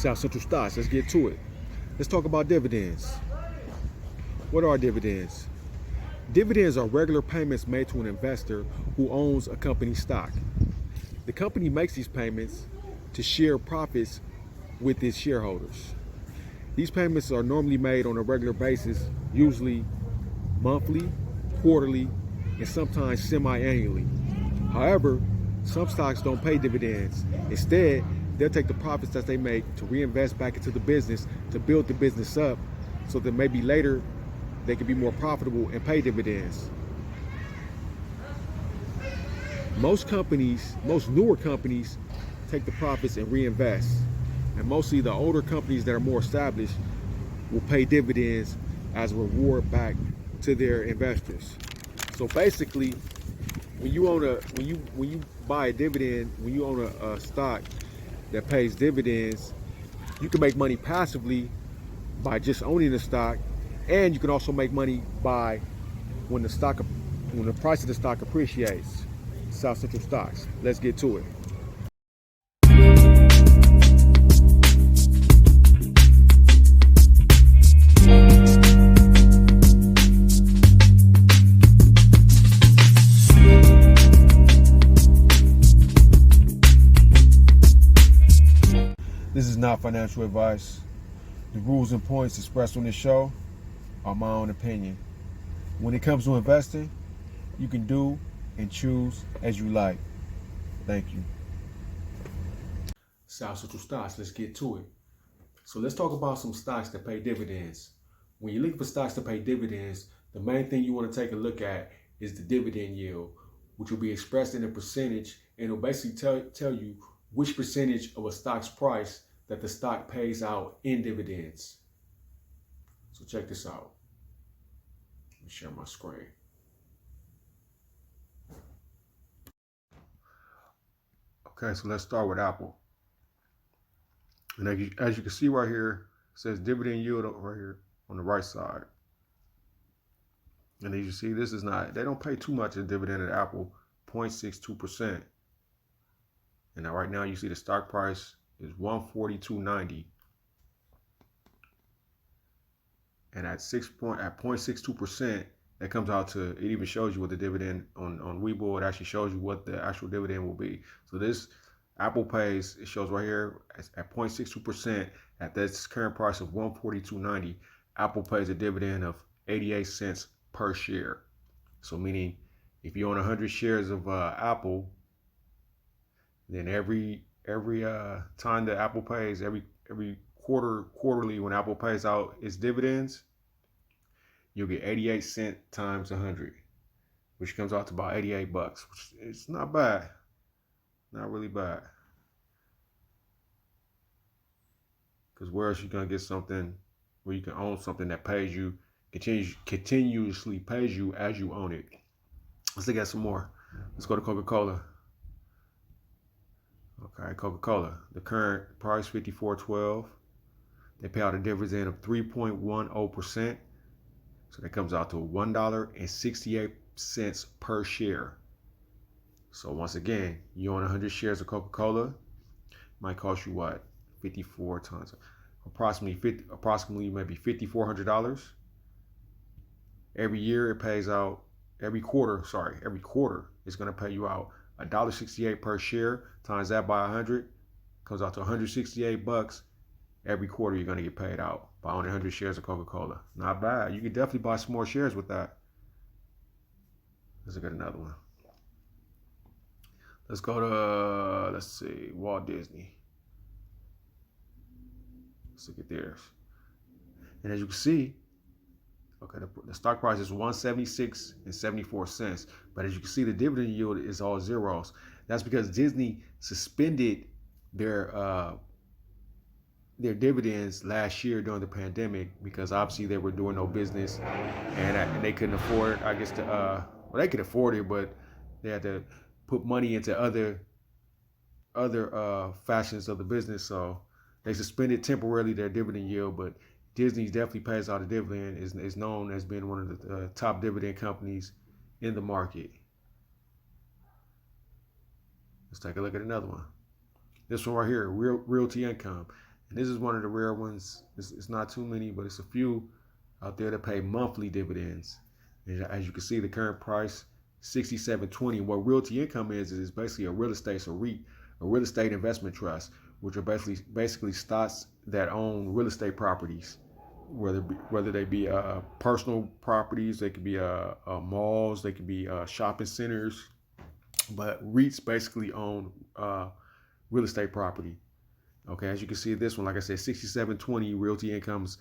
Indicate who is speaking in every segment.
Speaker 1: South Central Stocks. Let's get to it. Let's talk about dividends. What are dividends? Dividends are regular payments made to an investor who owns a company's stock. The company makes these payments to share profits with its shareholders. These payments are normally made on a regular basis, usually monthly, quarterly, and sometimes semi-annually. However, some stocks don't pay dividends. Instead, they'll take the profits that they make to reinvest back into the business to build the business up so that maybe later they can be more profitable and pay dividends. Most newer companies take the profits and reinvest. And mostly the older companies that are more established will pay dividends as a reward back to their investors. So basically, when you buy a dividend, when you own a stock that pays dividends, you can make money passively by just owning the stock, and you can also make money by when the price of the stock appreciates. South Central Stocks. Let's get to it. This is not financial advice. The rules and points expressed on this show are my own opinion. When it comes to investing, you can do and choose as you like. Thank you. South Central Stocks, let's get to it. So let's talk about some stocks that pay dividends. When you're looking for stocks to pay dividends, the main thing you want to take a look at is the dividend yield, which will be expressed in a percentage, and it'll basically tell you which percentage of a stock's price that the stock pays out in dividends. So check this out. Let me share my screen. Okay, so let's start with Apple. And as you can see right here, it says dividend yield right here on the right side. And as you see, they don't pay too much in dividend at Apple, 0.62%. And now right now you see the stock price is $142.90. And at 0.62%, that comes out to, it even shows you what the dividend on Webull, it actually shows you what the actual dividend will be. So this Apple pays, it shows right here at 0.62% at this current price of $142.90, Apple pays a dividend of 88 cents per share. So meaning if you own 100 shares of Apple, then every time that Apple pays, every quarterly when Apple pays out its dividends, you'll get 88 cents times 100, which comes out to about 88 bucks, which is not bad. Not really bad. Because where else you gonna get something where you can own something that pays you, continuously pays you as you own it? Let's look at some more. Let's go to Coca-Cola. Okay, Coca-Cola. The current price, $54.12. They pay out a dividend of 3.10%. So that comes out to $1.68 per share. So once again, you own 100 shares of Coca-Cola, might cost you what? 54 times, approximately maybe $5,400. Every year it pays out, every quarter it's going to pay you out $1.68 per share. Times that by 100, comes out to 168 bucks. Every quarter you're going to get paid out by owning 100 shares of Coca-Cola. Not bad. You could definitely buy some more shares with that. Let's look at another one. Let's go to, let's see, Walt Disney. Let's look at theirs. And as you can see, okay, the stock price is $176.74. But as you can see, the dividend yield is all zeros. That's because Disney suspended their dividends last year during the pandemic, because obviously they were doing no business and they couldn't afford, I guess, they could afford it, but they had to put money into other fashions of the business. So they suspended temporarily their dividend yield, but Disney definitely pays out a dividend, is known as being one of the top dividend companies in the market. Let's take a look at another one. This one right here, Realty Income. And this is one of the rare ones. It's not too many, but it's a few out there that pay monthly dividends. And as you can see, the current price, 67.20. What Realty Income is basically a real estate, so REIT, a real estate investment trust, which are basically stocks that own real estate properties, whether they be personal properties, they could be malls, they could be shopping centers, but REITs basically own real estate property. Okay, as you can see, this one, like I said, 67.20 Realty Income's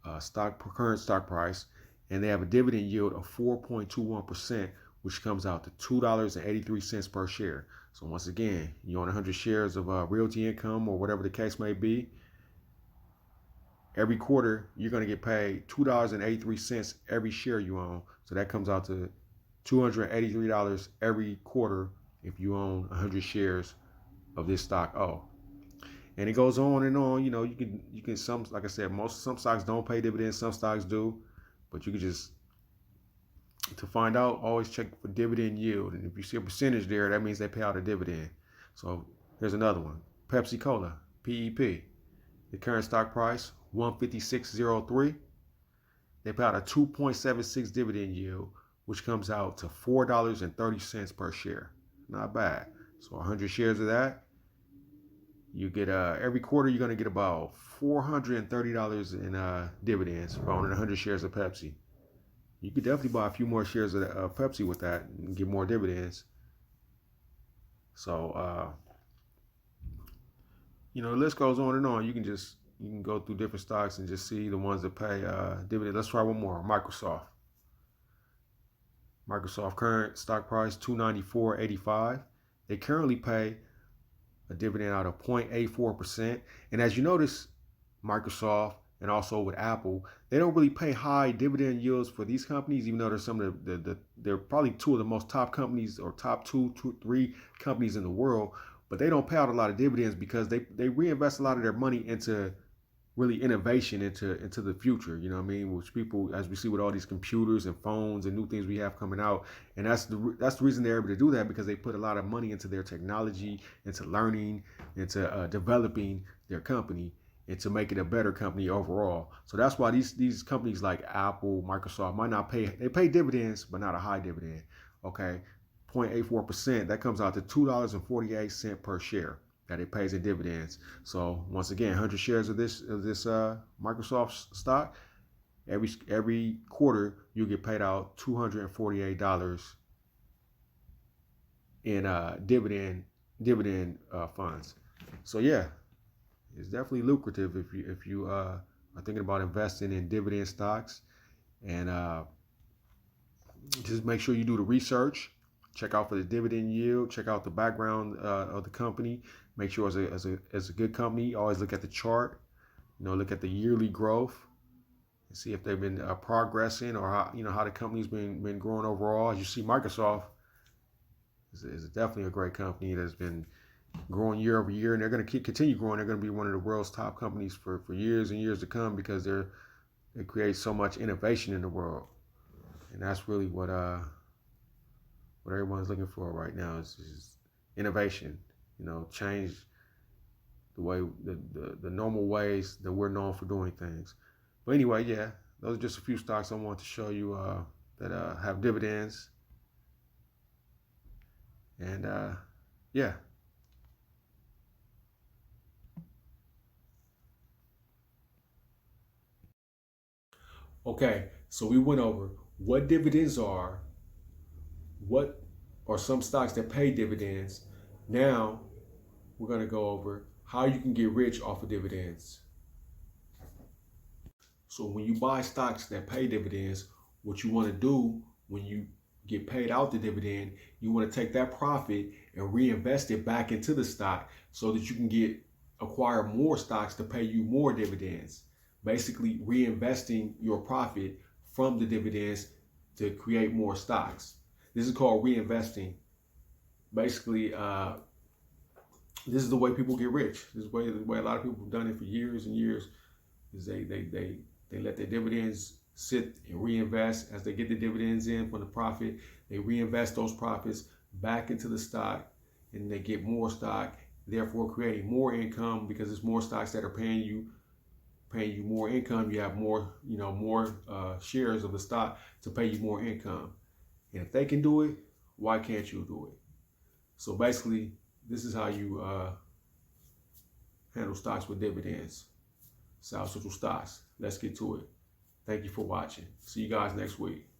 Speaker 1: current stock price, and they have a dividend yield of 4.21%, which comes out to $2.83 per share. So once again, you own 100 shares of Realty Income or whatever the case may be. Every quarter, you're going to get paid $2.83 every share you own. So that comes out to $283 every quarter if you own 100 shares of this stock. Oh, and it goes on and on. You know, you can some, like I said, some stocks don't pay dividends, some stocks do, but you can just, to find out, always check for dividend yield, and if you see a percentage there, that means they pay out a dividend. So here's another one: Pepsi Cola, PEP. The current stock price 156.03. They pay out a 2.76 dividend yield, which comes out to $4.30 per share. Not bad. So 100 shares of that, you get every quarter you're gonna get about $430 in dividends for owning 100 shares of Pepsi. You could definitely buy a few more shares of Pepsi with that and get more dividends. So the list goes on and on. You can go through different stocks and just see the ones that pay dividends. Let's try one more. Microsoft. Microsoft current stock price $294.85. They currently pay a dividend out of 0.84%. And as you notice, Microsoft and also with Apple, they don't really pay high dividend yields for these companies, even though they're some of they're probably two of the most top companies, or top two, three companies in the world. But they don't pay out a lot of dividends because they reinvest a lot of their money into really innovation, into the future. You know what I mean? Which people, as we see with all these computers and phones and new things we have coming out, and that's the reason they're able to do that, because they put a lot of money into their technology, into learning, into developing their company, and to make it a better company overall. So that's why these companies like Apple, Microsoft might not pay. They pay dividends, but not a high dividend. Okay, 0.84%. That comes out to $2.48 per share that it pays in dividends. So once again, 100 shares of this Microsoft stock, every quarter you get paid out $248 in dividend funds. So yeah, it's definitely lucrative if you are thinking about investing in dividend stocks. And just make sure you do the research. Check out for the dividend yield. Check out the background of the company. Make sure it's a good company. Always look at the chart. Look at the yearly growth and see if they've been progressing, or how the company's been growing overall. As you see, Microsoft is definitely a great company that's been growing year over year, and they're going to continue growing. They're going to be one of the world's top companies for years and years to come, because they create so much innovation in the world, and that's really what everyone's looking for right now is innovation. Change the way the normal ways that we're known for doing things. But anyway, yeah, those are just a few stocks I want to show you that have dividends. And yeah. Okay, so we went over what dividends are, what are some stocks that pay dividends. Now we're going to go over how you can get rich off of dividends. So when you buy stocks that pay dividends, what you want to do when you get paid out the dividend, you want to take that profit and reinvest it back into the stock so that you can acquire more stocks to pay you more dividends. Basically reinvesting your profit from the dividends to create more stocks. This is called reinvesting. Basically, this is the way people get rich. This is the way a lot of people have done it for years and years. Is they let their dividends sit and reinvest. As they get the dividends in from the profit, they reinvest those profits back into the stock, and they get more stock, therefore creating more income because there's more stocks that are paying you more income. You have more, more shares of the stock to pay you more income. And if they can do it, why can't you do it? So basically, this is how you handle stocks with dividends. South Central Stocks. Let's get to it. Thank you for watching. See you guys next week.